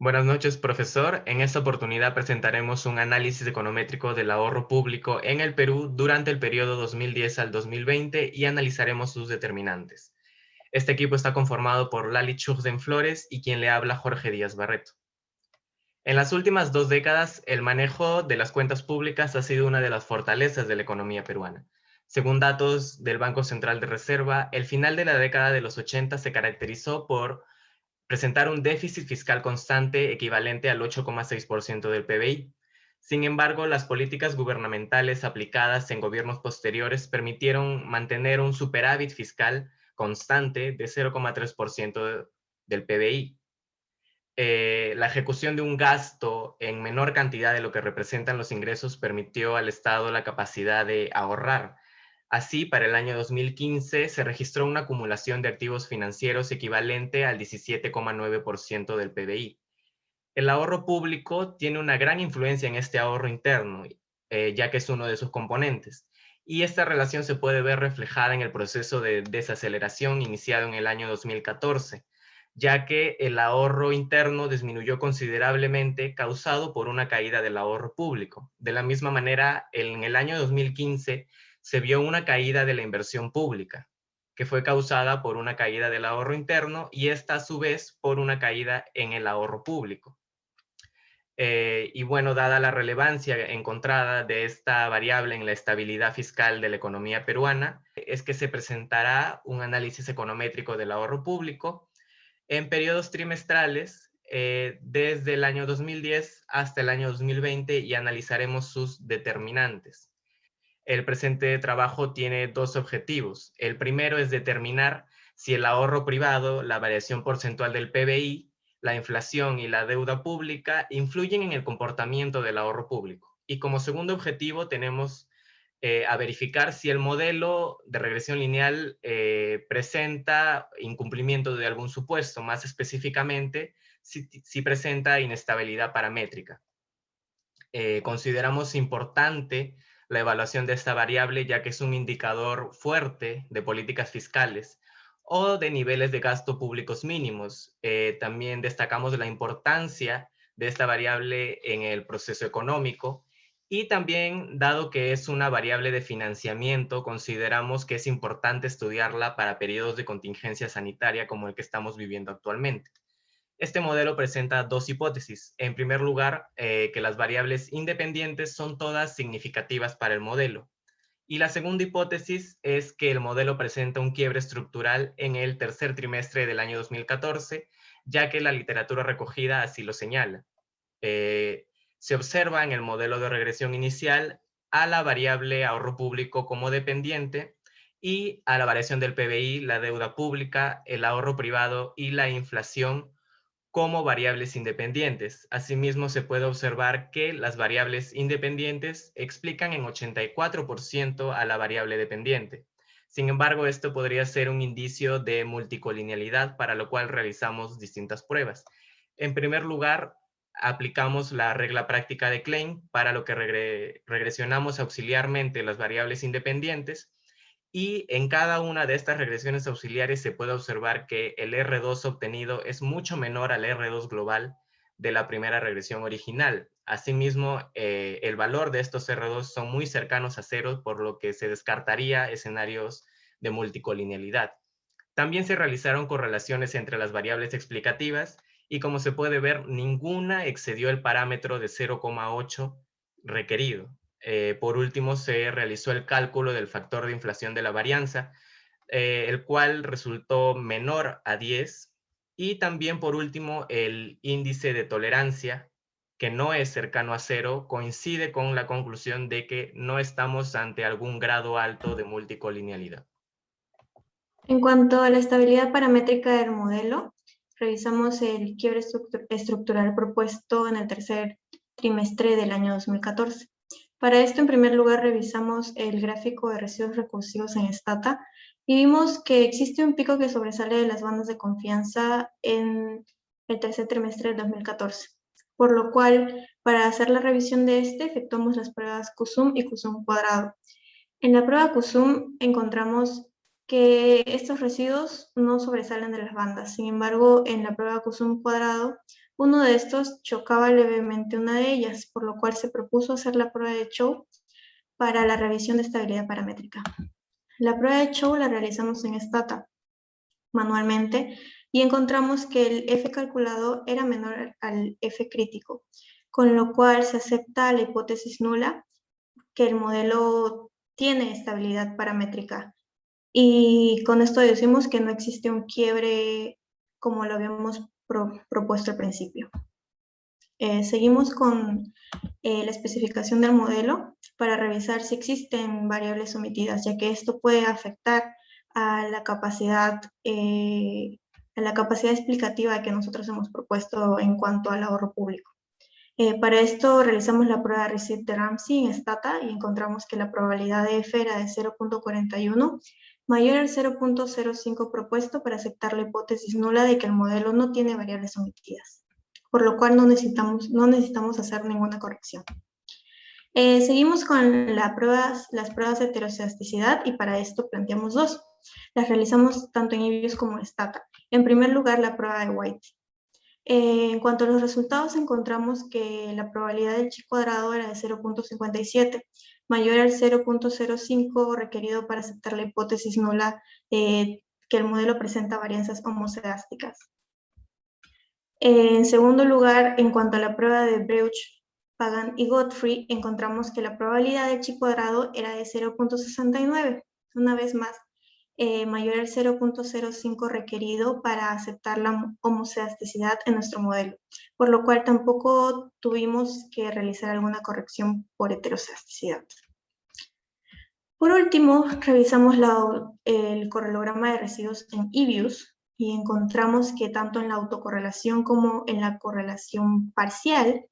Buenas noches, profesor. En esta oportunidad presentaremos un análisis econométrico del ahorro público en el Perú durante el periodo 2010 al 2020 y analizaremos sus determinantes. Este equipo está conformado por Lali Churden Flores y quien le habla Jorge Díaz Barreto. En las últimas 2 décadas, el manejo de las cuentas públicas ha sido una de las fortalezas de la economía peruana. Según datos del Banco Central de Reserva, el final de la década de los 80 se caracterizó por presentar un déficit fiscal constante equivalente al 8,6% del PBI. Sin embargo, las políticas gubernamentales aplicadas en gobiernos posteriores permitieron mantener un superávit fiscal constante de 0,3% del PBI. La ejecución de un gasto en menor cantidad de lo que representan los ingresos permitió al Estado la capacidad de ahorrar. Así, para el año 2015 se registró una acumulación de activos financieros equivalente al 17,9% del PBI. El ahorro público tiene una gran influencia en este ahorro interno, ya que es uno de sus componentes. Y esta relación se puede ver reflejada en el proceso de desaceleración iniciado en el año 2014, ya que el ahorro interno disminuyó considerablemente causado por una caída del ahorro público. De la misma manera, en el año 2015 se vio una caída de la inversión pública, que fue causada por una caída del ahorro interno y esta a su vez por una caída en el ahorro público. Y bueno, dada la relevancia encontrada de esta variable en la estabilidad fiscal de la economía peruana, es que se presentará un análisis econométrico del ahorro público en periodos trimestrales desde el año 2010 hasta el año 2020 y analizaremos sus determinantes. El presente trabajo tiene dos objetivos. El primero es determinar si el ahorro privado, la variación porcentual del PBI, la inflación y la deuda pública influyen en el comportamiento del ahorro público. Y como segundo objetivo tenemos a verificar si el modelo de regresión lineal presenta incumplimiento de algún supuesto, más específicamente si presenta inestabilidad paramétrica. Consideramos importante la evaluación de esta variable ya que es un indicador fuerte de políticas fiscales o de niveles de gasto públicos mínimos. También destacamos la importancia de esta variable en el proceso económico y también, dado que es una variable de financiamiento, consideramos que es importante estudiarla para periodos de contingencia sanitaria como el que estamos viviendo actualmente. Este modelo presenta dos hipótesis. En primer lugar, que las variables independientes son todas significativas para el modelo. Y la segunda hipótesis es que el modelo presenta un quiebre estructural en el tercer trimestre del año 2014, ya que la literatura recogida así lo señala. Eh, Se observa en el modelo de regresión inicial a la variable ahorro público como dependiente y a la variación del PBI, la deuda pública, el ahorro privado y la inflación como variables independientes. Asimismo, se puede observar que las variables independientes explican en 84% a la variable dependiente. Sin embargo, esto podría ser un indicio de multicolinealidad, para lo cual realizamos distintas pruebas. En primer lugar, aplicamos la regla práctica de Klein, para lo que regresionamos auxiliarmente las variables independientes, y en cada una de estas regresiones auxiliares se puede observar que el R2 obtenido es mucho menor al R2 global de la primera regresión original. Asimismo, el valor de estos R2 son muy cercanos a cero, por lo que se descartaría escenarios de multicolinealidad. También se realizaron correlaciones entre las variables explicativas y, como se puede ver, ninguna excedió el parámetro de 0,8 requerido. Por último, se realizó el cálculo del factor de inflación de la varianza, el cual resultó menor a 10. Y también, por último, el índice de tolerancia, que no es cercano a cero, coincide con la conclusión de que no estamos ante algún grado alto de multicolinealidad. En cuanto a la estabilidad paramétrica del modelo, revisamos el quiebre estructural propuesto en el tercer trimestre del año 2014. Para esto, en primer lugar, revisamos el gráfico de residuos recursivos en Stata y vimos que existe un pico que sobresale de las bandas de confianza en el tercer trimestre del 2014, por lo cual, para hacer la revisión de este, efectuamos las pruebas QSUM y QSUM cuadrado. En la prueba QSUM encontramos que estos residuos no sobresalen de las bandas. Sin embargo, en la prueba QSUM cuadrado Uno de estos chocaba levemente una de ellas, por lo cual se propuso hacer la prueba de Chow para la revisión de estabilidad paramétrica. La prueba de Chow la realizamos en Stata manualmente y encontramos que el F calculado era menor al F crítico, con lo cual se acepta la hipótesis nula que el modelo tiene estabilidad paramétrica. Y con esto decimos que no existe un quiebre como lo habíamos propuesto al principio. Seguimos con la especificación del modelo para revisar si existen variables omitidas, ya que esto puede afectar a la capacidad explicativa que nosotros hemos propuesto en cuanto al ahorro público. Para esto realizamos la prueba RECIT de Ramsey en Stata y encontramos que la probabilidad de F era de 0.41, mayor al 0.05 propuesto para aceptar la hipótesis nula de que el modelo no tiene variables omitidas, por lo cual no necesitamos hacer ninguna corrección. Seguimos con las pruebas de heterocedasticidad y para esto planteamos dos. Las realizamos tanto en IBIUS como en Stata. En primer lugar, la prueba de White. En cuanto a los resultados, encontramos que la probabilidad del chi cuadrado era de 0.57, mayor al 0.05 requerido para aceptar la hipótesis nula que el modelo presenta varianzas homocedásticas. En segundo lugar, en cuanto a la prueba de Breuch, Pagan y Godfrey, encontramos que la probabilidad del chi cuadrado era de 0.69, una vez más, mayor al 0.05 requerido para aceptar la homocedasticidad en nuestro modelo, por lo cual tampoco tuvimos que realizar alguna corrección por heterocedasticidad. Por último, revisamos el correlograma de residuos en IBIUS y encontramos que tanto en la autocorrelación como en la correlación parcial,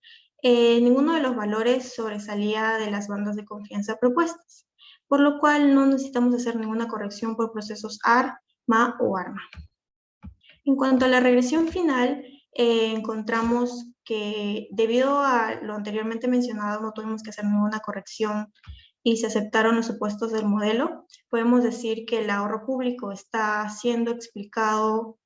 ninguno de los valores sobresalía de las bandas de confianza propuestas, por lo cual no necesitamos hacer ninguna corrección por procesos AR, MA o ARMA. En cuanto a la regresión final, encontramos que debido a lo anteriormente mencionado no tuvimos que hacer ninguna corrección y se aceptaron los supuestos del modelo. Podemos decir que el ahorro público está siendo explicado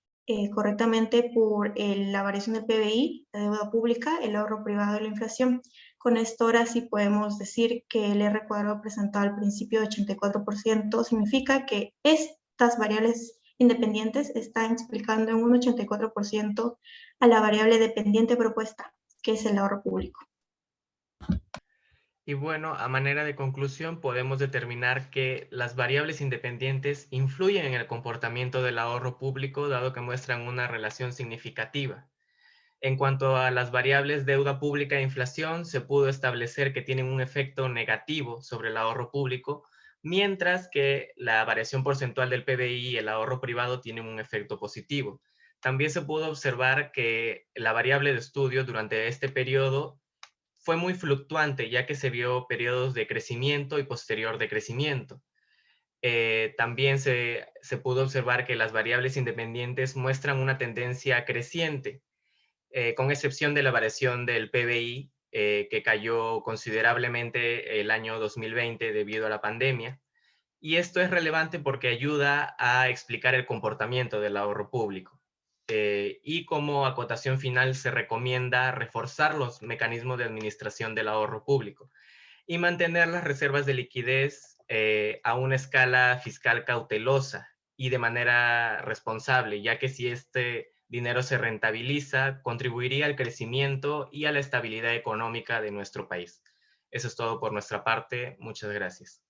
correctamente por la variación del PBI, la deuda pública, el ahorro privado y la inflación. Con esto ahora sí podemos decir que el R cuadrado presentado al principio de 84% significa que estas variables independientes están explicando en un 84% a la variable dependiente propuesta, que es el ahorro público. Y bueno, a manera de conclusión, podemos determinar que las variables independientes influyen en el comportamiento del ahorro público, dado que muestran una relación significativa. En cuanto a las variables deuda pública e inflación, se pudo establecer que tienen un efecto negativo sobre el ahorro público, mientras que la variación porcentual del PBI y el ahorro privado tienen un efecto positivo. También se pudo observar que la variable de estudio durante este periodo fue muy fluctuante, ya que se vio periodos de crecimiento y posterior decrecimiento. También se pudo observar que las variables independientes muestran una tendencia creciente, con excepción de la variación del PBI, que cayó considerablemente el año 2020 debido a la pandemia. Y esto es relevante porque ayuda a explicar el comportamiento del ahorro público. Y como acotación final se recomienda reforzar los mecanismos de administración del ahorro público y mantener las reservas de liquidez a una escala fiscal cautelosa y de manera responsable, ya que si este dinero se rentabiliza, contribuiría al crecimiento y a la estabilidad económica de nuestro país. Eso es todo por nuestra parte. Muchas gracias.